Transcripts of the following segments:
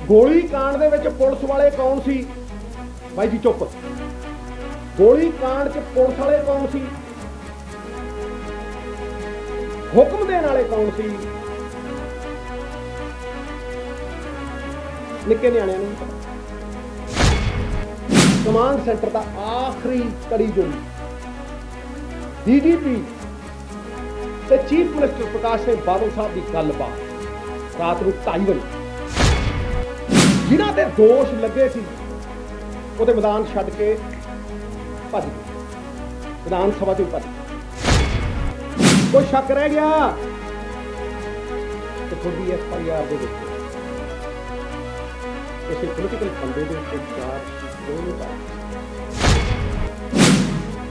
गोली कांड दे विच पुलिस वाले कौन सी? भाई जी चुप। गोली कांड च पुलिस वाले कौन सी? हुक्म देने वाले कौन सी? निक्के न्याणिਆਂ ਨੂੰ पता। कमांड सेंटर का आखिरी कड़ी जो DGP ते चीफ मिनिस्टर प्रकाश सिंह बादल साहब की गलबात रात को 2:30 बजे जिन्हां ते दोष लगे सी वो मैदान छड्ड के भज गए, विधान सभा चों भज गए। कोई शक रह गया तो थोड़ी FIR दे विच किसी पोलिटिकल बंदे के उत्ते चार्ज नहीं पाया।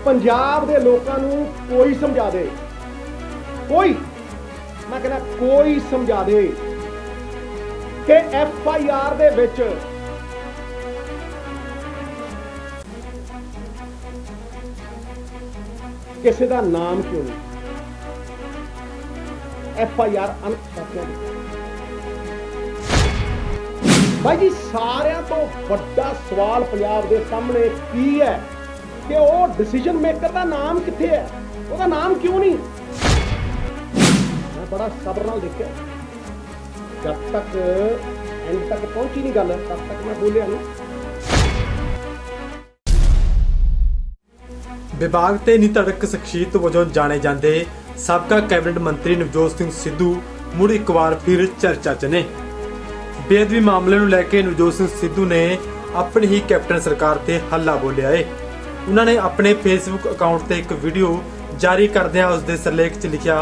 पंजाब दे लोकां नूं कोई समझा दे, कोई, मैं कहना कोई समझा दे कि FIR दे विच किसी का नाम क्यों नहीं? FIR अनपछातियां दी। भाई जी सारिਆਂ ਤੋਂ ਵੱਡਾ सवाल पंजाब के सामने की है कि वो डिसीजन मेकर का नाम कित्थे है, उसका नाम क्यों नहीं? मैं बड़ा सब्र नाल देखिया, जब तक एंड तक पहुंची नहीं गल तब तक मैं बोलिया नहीं। विभाग ते निधड़क शख्सियत वजों जाने जाते साबका कैबिनेट मंत्री नवजोत सिंह सिद्धू मुड़ एक बार फिर चर्चा च ने। बेअदबी मामले नूं लैके नवजोत सिंह सिद्धू ने अपनी ही कैप्टन सरकार ते हल्ला बोलिया है। उन्होंने अपने फेसबुक अकाउंट ते एक वीडियो जारी करदिआं उस दे सिरलेख च लिखिया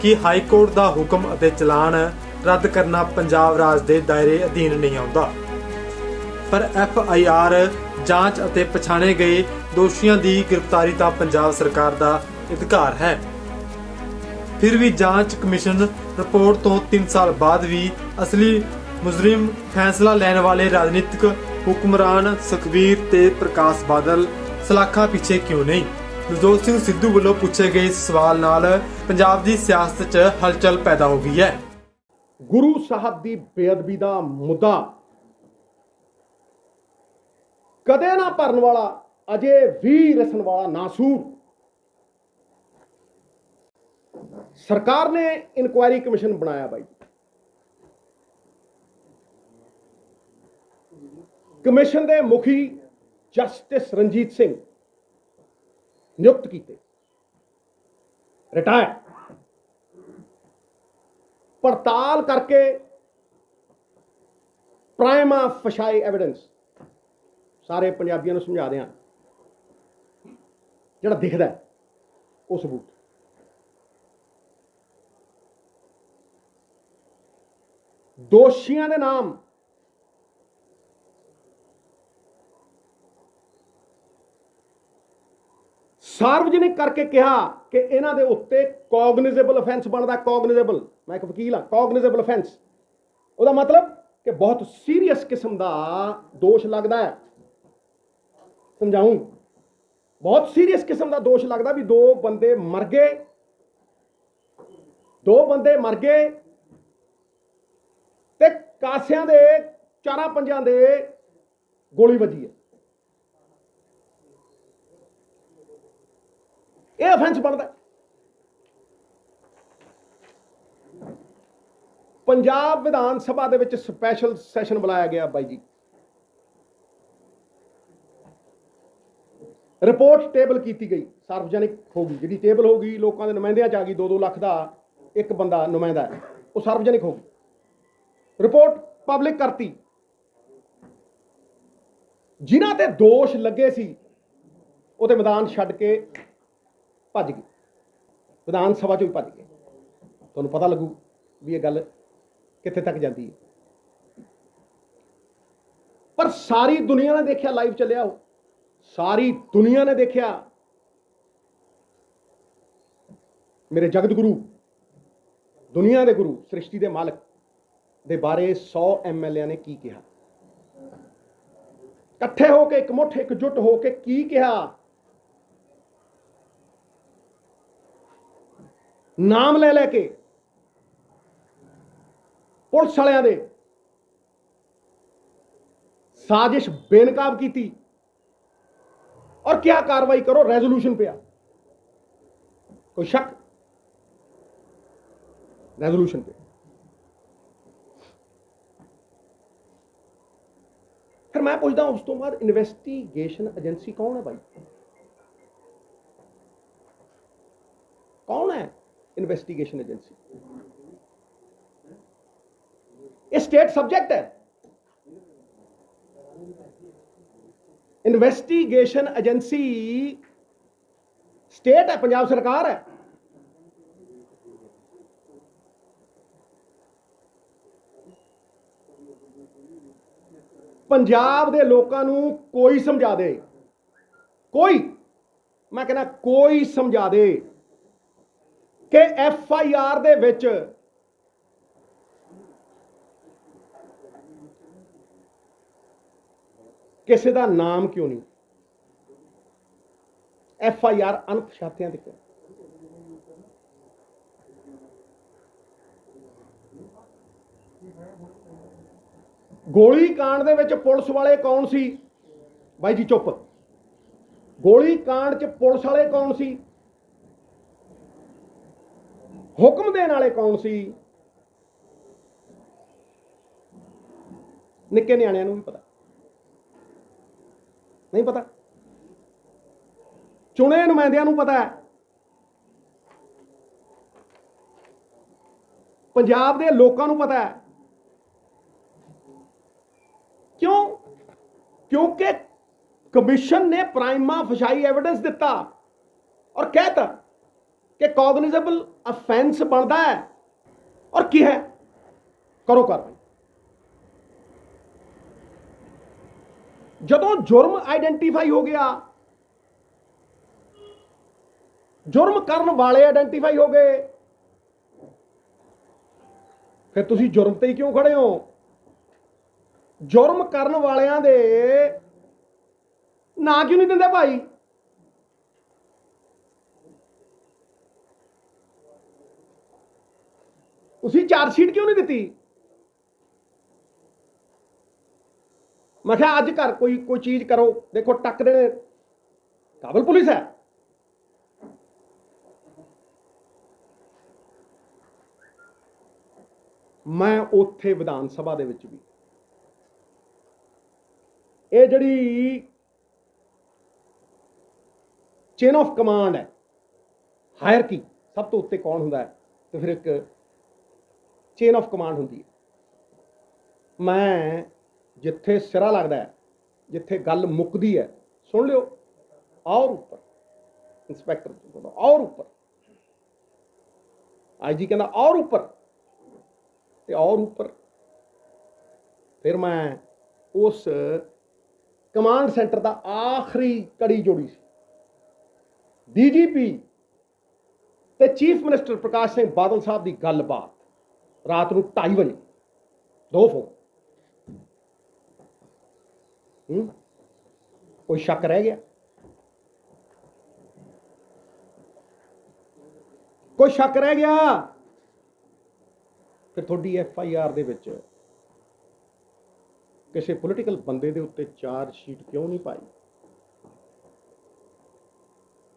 कि हाई कोर्ट दा हुक्म अते चलान रद्द करना पंजाब राज दे दायरे अधीन नहीं आउंदा, पर FIR जांच अते पछाणे गए दोषियों की गिरफ्तारी ता पंजाब सरकार दा अधिकार है। फिर भी जांच कमिशन रिपोर्ट तो 3 साल बाद भी असली मुजरिम फैसला लैण वाले राजनीतिक हुक्मरान सुखबीर ते प्रकाश बादल सलाखा पीछे क्यों नहीं? नवजोत सिंह सिद्धू वालों पूछे गए इस सवाल नाल पंजाब की सियासत च हलचल पैदा हो गई है। गुरु साहब की बेअदबी का मुद्दा कदे ना भरन वाला, अजे भी रसन वाला नासूर सरकार ने इंक्वायरी कमिशन बनाया। भाई कमिशन के मुखी जस्टिस रणजीत सिंह नियुक्त किए, रिटायर, पड़ताल करके प्राइमा फशाई एविडेंस सारे पंजाबियों को समझा दें, जिहड़ा दिखदा है वो सबूत। दोषियों के नाम सार्वजनिक करके कहा कि इन्हां दे उत्ते कॉगनिजेबल ऑफेंस बनता। कॉगनिजेबल, मैं एक वकील हाँ, कॉगनिजेबल ऑफेंस उसका मतलब कि बहुत सीरियस किस्म का दोष लगता है। समझाऊं, बहुत सीरियस किस्म का दोष लगता भी दो बंदे मर गए ते कासियां दे 4-5 दे गोली वजी है, यह ऑफेंस बनता। पंजाब विधान सभा दे विच स्पैशल सैशन बुलाया गया। बाई जी रिपोर्ट टेबल की गई, सार्वजनिक होगी, जी टेबल होगी लोगों के नुमाइंदियां च आ गई, 2-2 लाख का एक बंदा नुमाइंदा है, वो सार्वजनिक होगी। रिपोर्ट पब्लिक करती, जिन्हां ते दोष लगे सी वो ते मैदान छड्ड के भज गए, विधान सभा चों ही भज गए। तुहानूं पता लगू भी ये गल कित्थे तक जाती है। पर सारी दुनिया ने देखा, लाइव चलिया हो, सारी दुनिया ने देखा मेरे जगत गुरु, दुनिया के गुरु, सृष्टि के मालक दे बारे 100 MLA ने की कहा, इकट्ठे होके एकमुठ एकजुट होके की कहा, नाम ले लेके पुलिस वालियां दे साजिश बेनकाब की थी और क्या कार्रवाई करो, रेजोल्यूशन पे आ, कोई शक? रेजोल्यूशन पे। फिर मैं पूछता हूं उस तो बाद इन्वेस्टिगेशन एजेंसी कौन है भाई? कौन है इन्वेस्टिगेशन एजेंसी? ये स्टेट सब्जेक्ट है। इन्वेस्टिगेशन एजेंसी स्टेट है, पंजाब सरकार है। पंजाब दे लोकां नूं कोई समझा दे, कोई, मैं कहना कोई समझा दे कि FIR दे विच किसी का नाम क्यों नहीं? FIR अनपछातियां ते क्यों? गोली कांड दे विच पुलिस वाले कौन सी? भाई जी चुप। गोली कांड च पुलिस वाले कौन सी? हुक्म देने वाले कौन सी? निक्के न्याणिਆਂ ਨੂੰ भी पता नहीं? पता? चुने नुमाइंदियां ਨੂੰ पता है। पंजाब दे लोकां ਨੂੰ पता है। क्यों? क्योंकि कमीशन ने प्राइमा फशाई एविडेंस दिता और कहता कि कॉग्निजेबल अफेंस बनता है और की है, करो कार्रवाई। जदों जुर्म आइडेंटिफाई हो गया, जुर्म करने वाले आइडेंटिफाई हो गए, फिर तुसी जुर्म ते ही क्यों खड़े हो? जुर्म करने वालियां दे ना क्यों नहीं दिंदे भाई? तुसी चार्जशीट क्यों नहीं दी? मैं क्या अज कर कोई चीज करो, देखो टक देने काबल पुलिस है। मैं उत्थे विधान सभा दे विच भी ये जिहड़ी चेन ऑफ कमांड है, हायरकी, सब तो उत्ते कौन हुंदा है, तो फिर एक चेन ऑफ कमांड हुंदी है। मैं जिथे सिरा लगता है, जिथे गल मुकदी है, सुन लियो, और ऊपर इंस्पैक्टर और ऊपर, IG कहना और ऊपर, ते और ऊपर फिर मैं उस कमांड सेंटर का आखिरी कड़ी जोड़ी सी, DGP ते चीफ मिनिस्टर प्रकाश सिंह बादल साहब की गलबात रात को 2:30 बजे, 2 फोन। कोई शक रह गया? कोई शक रह गया? फिर थोड़ी FIR दे विच किसी पोलिटिकल बंदे दे उत्ते चार्जशीट क्यों नहीं पाई?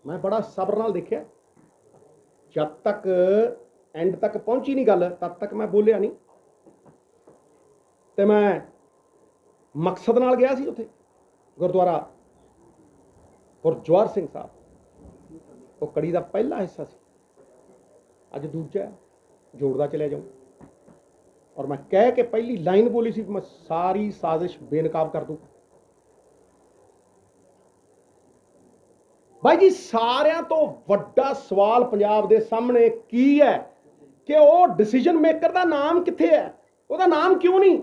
मैं बड़ा सब्र नाल देखिया, जब तक एंड तक पहुंची नहीं गल तब तक मैं बोलिया नहीं। ते मैं मकसद नाल गया सी उत्थे गुरुद्वारा गुरजवार सिंह साहब, वो कड़ी का पहला हिस्सा सी, अज दूजा जोड़दा चलिया जाऊँ। और मैं कह के पहली लाइन बोली सी, मैं सारी साजिश बेनकाब कर दूं। भाई जी सारियां तो वड्डा सवाल पंजाब दे सामने की है कि वो डिसीजन मेकर का नाम कित्थे है, उसका नाम क्यों नहीं?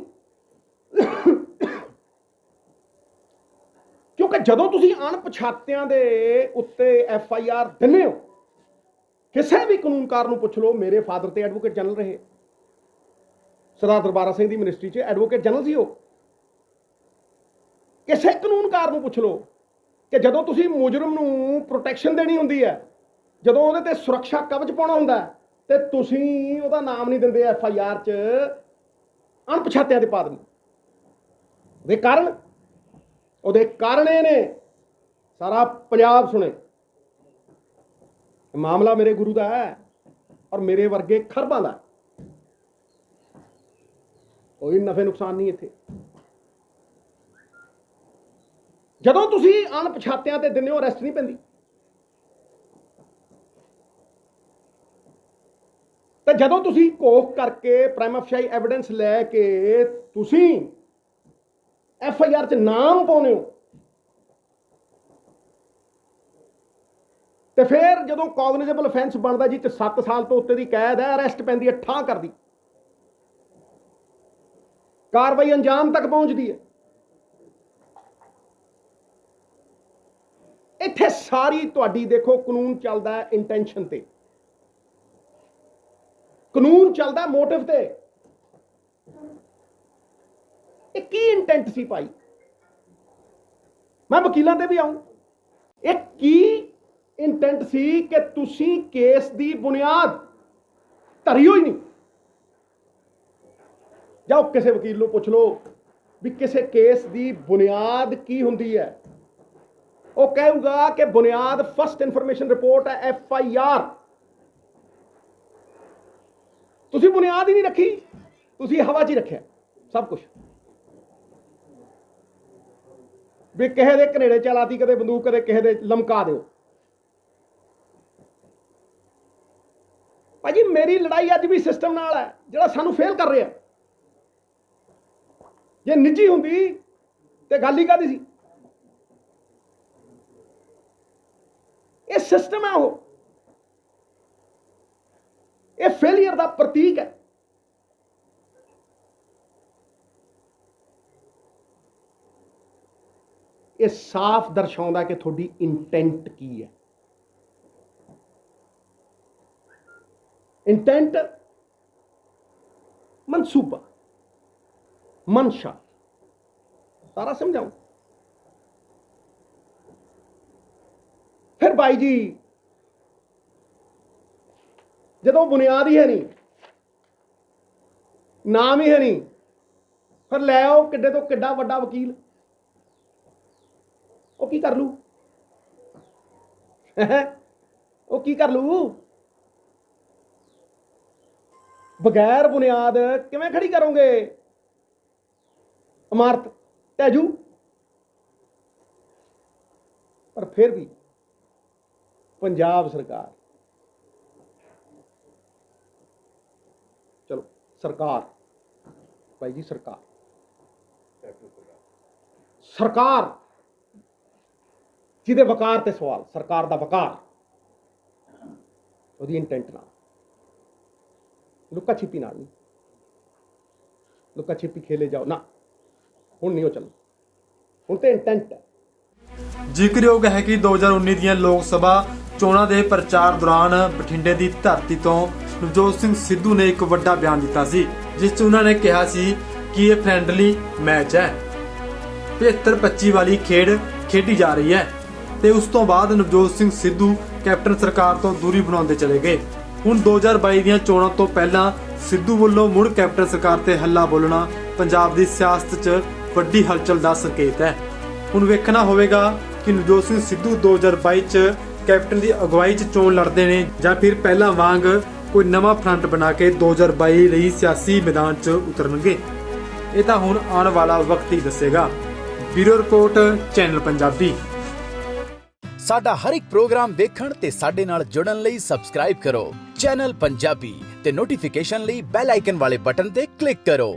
क्योंकि जदों तुसी अणपछातियां दे उत्ते FIR दिंदे हो, किसी भी कानूनकार नूं पुछ लो, मेरे फादर ते एडवोकेट जनरल रहे, सरदार दरबारा सिंह दी मिनिस्ट्री च एडवोकेट जनरल सी हो। किसी कानूनकार नूं पुछ लो कि जदों तुसी मुजरम नूं प्रोटैक्शन देनी हुंदी है, जदों उहदे ते सुरक्षा कवच पाउणा हुंदा है, ते तुसी उहदा नाम नहीं दिंदे FIR च, अणपछातियां ते पा दिंदे। दे कारण ਉਹਦੇ ਕਾਰਨ ਇਹ ਨੇ, ਸਾਰਾ ਪੰਜਾਬ ਸੁਣੇ। ਮਾਮਲਾ ਮੇਰੇ ਗੁਰੂ ਦਾ ਹੈ ਔਰ ਮੇਰੇ ਵਰਗੇ ਖਰਬਾਂ ਦਾ। ਕੋਈ ਨਫੇ ਨੁਕਸਾਨ ਨਹੀਂ ਇੱਥੇ। ਜਦੋਂ ਤੁਸੀਂ ਅਣਪਛਾਤਿਆਂ ਤੇ ਦਿੰਦੇ ਹੋ, ਅਰੈਸਟ ਨਹੀਂ ਪੈਂਦੀ। ਤੇ ਜਦੋਂ ਤੁਸੀਂ ਕੋਖ ਕਰਕੇ ਪ੍ਰਾਈਮਾ ਫੇਸ਼ੀ ਐਵੀਡੈਂਸ ਲੈ ਕੇ ਤੁਸੀਂ FIR 'ਚ ਨਾਮ ਪਾਉਂਦੇ ਹੋ, ਤੇ ਫਿਰ ਜਦੋਂ ਕੌਗਨਿਜ਼ੇਬਲ ਅਫੈਂਸ ਬਣਦਾ ਜੀ, ਤੇ 7 ਸਾਲ ਤੋਂ ਉੱਤੇ ਦੀ ਕੈਦ ਹੈ, ਅਰੈਸਟ ਪੈਂਦੀ ਹੈ, ਠਾਹ ਕਰਦੀ, ਕਾਰਵਾਈ ਅੰਜਾਮ ਤੱਕ ਪਹੁੰਚਦੀ ਹੈ। ਇੱਥੇ ਸਾਰੀ ਤੁਹਾਡੀ ਦੇਖੋ ਕਾਨੂੰਨ ਚੱਲਦਾ ਹੈ ਇੰਟੈਂਸ਼ਨ ਤੇ, ਕਾਨੂੰਨ ਚੱਲਦਾ ਮੋਟਿਵ ਤੇ। ਇਹ ਕੀ ਇੰਟੈਂਟ ਸੀ ਭਾਈ? ਮੈਂ ਵਕੀਲਾਂ ਤੇ ਵੀ ਆਉਂ। ਇਹ ਕੀ ਇੰਟੈਂਟ ਸੀ ਕਿ ਤੁਸੀਂ ਕੇਸ ਦੀ ਬੁਨਿਆਦ ਧਰੀ ਹੋਈ ਨਹੀਂ? ਜਾਓ ਕਿਸੇ ਵਕੀਲ ਨੂੰ ਪੁੱਛ ਲਓ ਵੀ ਕਿਸੇ ਕੇਸ ਦੀ ਬੁਨਿਆਦ ਕੀ ਹੁੰਦੀ ਹੈ। ਉਹ ਕਹੇਗਾ ਕਿ ਬੁਨਿਆਦ ਫਸਟ ਇਨਫੋਰਮੇਸ਼ਨ ਰਿਪੋਰਟ ਹੈ, FIR। ਤੁਸੀਂ ਬੁਨਿਆਦ ਹੀ ਨਹੀਂ ਰੱਖੀ, ਤੁਸੀਂ ਹਵਾ 'ਚ ਹੀ ਰੱਖਿਆ ਸਭ ਕੁਝ। ਵੀ ਕਿਸੇ ਦੇ ਘਨੇੜੇ ਚਲਾਤੀ, ਕਦੇ ਬੰਦੂਕ, ਕਦੇ ਕਿਸੇ ਦੇ ਲਮਕਾ ਦਿਓ। ਭਾਜੀ ਮੇਰੀ ਲੜਾਈ ਅੱਜ ਵੀ ਸਿਸਟਮ ਨਾਲ ਹੈ ਜਿਹੜਾ ਸਾਨੂੰ ਫੇਲ ਕਰ ਰਿਹਾ। ਜੇ ਨਿੱਜੀ ਹੁੰਦੀ ਤੇ ਗੱਲ ਹੀ ਕਾਹਦੀ ਸੀ? ਇਹ ਸਿਸਟਮ ਹੈ, ਉਹ ਇਹ ਫੇਲੀਅਰ ਦਾ ਪ੍ਰਤੀਕ ਹੈ। ਇਹ ਸਾਫ਼ ਦਰਸਾਉਂਦਾ ਕਿ ਤੁਹਾਡੀ ਇੰਟੈਂਟ ਕੀ ਹੈ। ਇੰਟੈਂਟ ਮਨਸੂਬਾ, ਮਨਸ਼ਾ, ਸਾਰਾ ਸਮਝਾਉ। ਫਿਰ ਬਾਈ ਜੀ ਜਦੋਂ ਬੁਨਿਆਦ ਹੀ ਹੈ ਨਹੀਂ, ਨਾਮ ਹੀ ਹੈ ਨਹੀਂ, ਫਿਰ ਲੈ ਆਓ ਕਿੱਡੇ ਤੋਂ ਕਿੱਡਾ ਵੱਡਾ ਵਕੀਲ, ਉਹ ਕੀ ਕਰ ਲੂ? ਉਹ ਕੀ ਕਰ ਲੂ? ਬਗੈਰ ਬੁਨਿਆਦ ਕਿਵੇਂ ਖੜੀ ਕਰੋਗੇ ਇਮਾਰਤ? ਟੈਜੂ। ਪਰ ਫਿਰ ਵੀ ਪੰਜਾਬ ਸਰਕਾਰ, ਚਲੋ ਸਰਕਾਰ, ਭਾਈ ਜੀ ਸਰਕਾਰ ਜਿਹਦੇ ਵਕਾਰ ਤੇ ਸਵਾਲ, ਸਰਕਾਰ ਦਾ ਵਕਾਰ, ਉਹਦੀ ਇੰਟੈਂਟ ਨਾਲ, ਲੁੱਕਾ ਛਿਪੀ ਨਾਲ ਨਹੀਂ। ਲੁੱਕਾ ਛਿਪੀ ਖੇਲੇ ਜਾਓ ਨਾ, ਹੁਣ ਨਹੀਂ ਉਹ ਚੱਲ, ਹੁਣ ਤੇ ਇੰਟੈਂਟ ਹੈ। ਜ਼ਿਕਰਯੋਗ ਹੈ ਕਿ 2019 ਦੀਆਂ ਲੋਕ ਸਭਾ ਚੋਣਾਂ ਦੇ ਪ੍ਰਚਾਰ ਦੌਰਾਨ ਬਠਿੰਡੇ ਦੀ ਧਰਤੀ ਤੋਂ ਨਵਜੋਤ ਸਿੰਘ ਸਿੱਧੂ ਨੇ ਇੱਕ ਵੱਡਾ ਬਿਆਨ ਦਿੱਤਾ ਸੀ, ਜਿਸ 'ਚ ਉਹਨਾਂ ਨੇ ਕਿਹਾ ਸੀ ਕਿ ਇਹ ਫ੍ਰੈਂਡਲੀ ਮੈਚ ਹੈ, 75-25 ਵਾਲੀ ਖੇਡ ਖੇਡੀ ਜਾ ਰਹੀ ਹੈ। ਤੇ ਉਸ ਤੋਂ ਬਾਅਦ ਨਵਜੋਤ ਸਿੰਘ ਸਿੱਧੂ ਕੈਪਟਨ ਸਰਕਾਰ ਤੋਂ ਦੂਰੀ ਬਣਾਉਂਦੇ ਚਲੇ ਗਏ। ਹੁਣ 2022 ਦੀਆਂ ਚੋਣਾਂ ਤੋਂ ਪਹਿਲਾਂ ਸਿੱਧੂ ਵੱਲੋਂ ਮੁੜ ਕੈਪਟਨ ਸਰਕਾਰ ਤੇ ਹੱਲਾ ਬੋਲਣਾ ਪੰਜਾਬ ਦੀ ਸਿਆਸਤ 'ਚ ਵੱਡੀ ਹਲਚਲ ਦਾ ਸੰਕੇਤ ਹੈ। ਹੁਣ ਵੇਖਣਾ ਹੋਵੇਗਾ ਕਿ ਨਵਜੋਤ ਸਿੰਘ ਸਿੱਧੂ 2022 'ਚ ਕੈਪਟਨ ਦੀ ਅਗਵਾਈ 'ਚ ਚੋਣ ਲੜਦੇ ਨੇ ਜਾਂ ਫਿਰ ਪਹਿਲਾਂ ਵਾਂਗ ਕੋਈ ਨਵਾਂ ਫਰੰਟ ਬਣਾ ਕੇ 2022 ਲਈ ਸਿਆਸੀ ਮੈਦਾਨ 'ਚ ਉਤਰਨਗੇ। ਇਹ ਤਾਂ ਹੁਣ ਆਉਣ ਵਾਲਾ ਵਕਤ ਹੀ ਦੱਸੇਗਾ। Bureau report, channel Punjabi. ਸਾਡਾ ਹਰ ਇੱਕ ਪ੍ਰੋਗਰਾਮ ਦੇਖਣ ਤੇ ਸਾਡੇ ਨਾਲ ਜੁੜਨ ਲਈ ਸਬਸਕ੍ਰਾਈਬ ਕਰੋ ਚੈਨਲ ਪੰਜਾਬੀ ਤੇ ਨੋਟੀਫਿਕੇਸ਼ਨ ਲਈ ਬੈਲ ਆਈਕਨ ਵਾਲੇ ਬਟਨ ਤੇ ਕਲਿੱਕ ਕਰੋ।